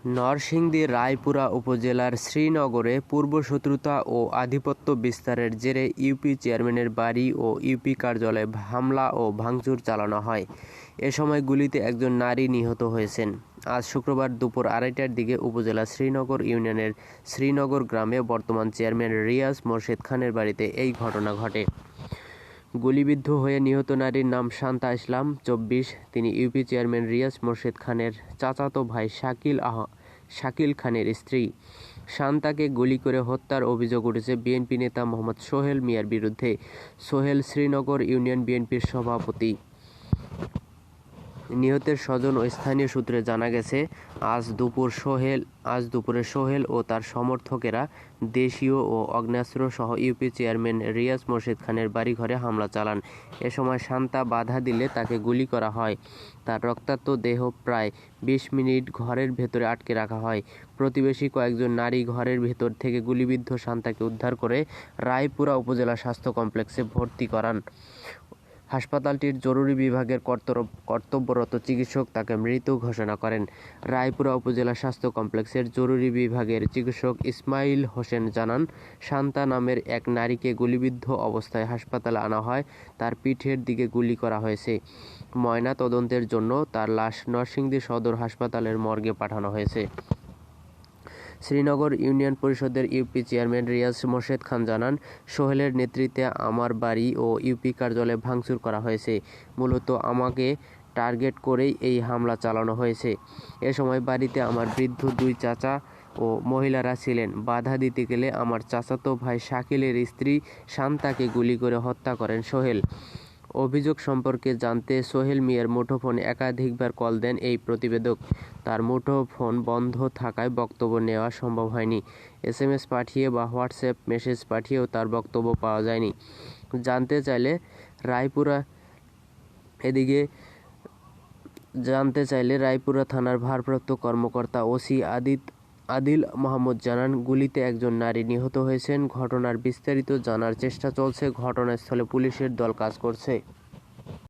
নরসিংদীর রায়পুরা উপজেলার শ্রীনগরে পূর্বশত্রুতা ও আধিপত্য বিস্তারের জেরে ইউপি চেয়ারম্যানের বাড়ি ও ইউপি কার্যালয়ে হামলা ও ভাঙচুর চালানো হয়। এ সময় গুলিতে একজন নারী নিহত হয়েছেন। আজ শুক্রবার দুপুর 2:30টার দিকে উপজেলার শ্রীনগর ইউনিয়নের শ্রীনগর গ্রামে বর্তমান চেয়ারম্যান রিয়াজ মোরশেদ খানের বাড়িতে এই ঘটনা ঘটে। গুলিবিদ্ধ হয়ে নিহত নারীর নাম শান্তা ইসলাম, 24। তিনি ইউপি চেয়ারম্যান রিয়াজ মোরশেদ খানের চাচাতো ভাই শাকিল খানের স্ত্রী। শান্তাকে গুলি করে হত্যার অভিযোগ উঠেছে বিএনপি নেতা মোহাম্মদ সোহেল মিয়ার বিরুদ্ধে। সোহেল শ্রীনগর ইউনিয়ন বিএনপির সভাপতি। নিহতের স্বজন ও স্থানীয় সূত্রে জানা গেছে, আজ দুপুরে সোহেল ও তার সমর্থকেরা দেশীয় ও আগ্নেয়াস্ত্র সহ ইউপি চেয়ারম্যান রিয়াজ মোরশেদ খানের বাড়িঘরে হামলা চালান। এ সময় শান্তা বাধা দিলে তাকে গুলি করা হয়। তার রক্তাক্ত দেহ প্রায় 20 মিনিট ঘরের ভেতরে আটকে রাখা হয়। প্রতিবেশী কয়েকজন নারী ঘরের ভেতর থেকে গুলিবিদ্ধ শান্তাকে উদ্ধার করে রায়পুরা উপজেলা স্বাস্থ্য কমপ্লেক্সে ভর্তি করান। হাসপাতালটির জরুরি বিভাগের কর্তব্যরত চিকিৎসক তাকে মৃত ঘোষণা করেন। রায়পুরা উপজেলা স্বাস্থ্য কমপ্লেক্সের জরুরি বিভাগের চিকিৎসক ইসমাইল হোসেন জানান, শান্তা নামের এক নারীকে গুলিবিদ্ধ অবস্থায় হাসপাতালে আনা হয়। তার পিঠের দিকে গুলি করা হয়েছে। ময়না তদন্তের জন্য তার লাশ নরসিংদী সদর হাসপাতালের মর্গে পাঠানো হয়েছে। শ্রীনগর ইউনিয়ন পরিষদের ইউপি চেয়ারম্যান রিয়াজ মোরশেদ খান জানান, সোহেলের নেতৃত্বে আমার বাড়ি ও ইউপি কার্যালয়ে ভাঙচুর করা হয়েছে। মূলত আমাকে টার্গেট করেই এই হামলা চালানো হয়েছে। এ সময় বাড়িতে আমার বৃদ্ধ 2 চাচা ও মহিলারা ছিলেন। বাধা দিতে গেলে আমার চাচাতো ভাই শাকিলের স্ত্রী শান্তাকে গুলি করে হত্যা করেন সোহেল। অভিযোগ সম্পর্কে জানতে সোহেল মিয়ার মুঠোফোনে একাধিকবার কল দেন এই প্রতিবেদক। তার মুঠোফোন বন্ধ থাকায় বক্তব্য নেওয়া সম্ভব হয়নি। SMS পাঠিয়ে বা হোয়াটসঅ্যাপ মেসেজ পাঠিয়েও তার বক্তব্য পাওয়া যায়নি। জানতে চাইলে রায়পুরা থানার ভারপ্রাপ্ত কর্মকর্তা ওসি আদিল মাহমুদ জানান, গুলিতে একজন নারী নিহত হয়েছেন। ঘটনার বিস্তারিত জানার চেষ্টা চলছে। ঘটনাস্থলে পুলিশের দল কাজ করছে।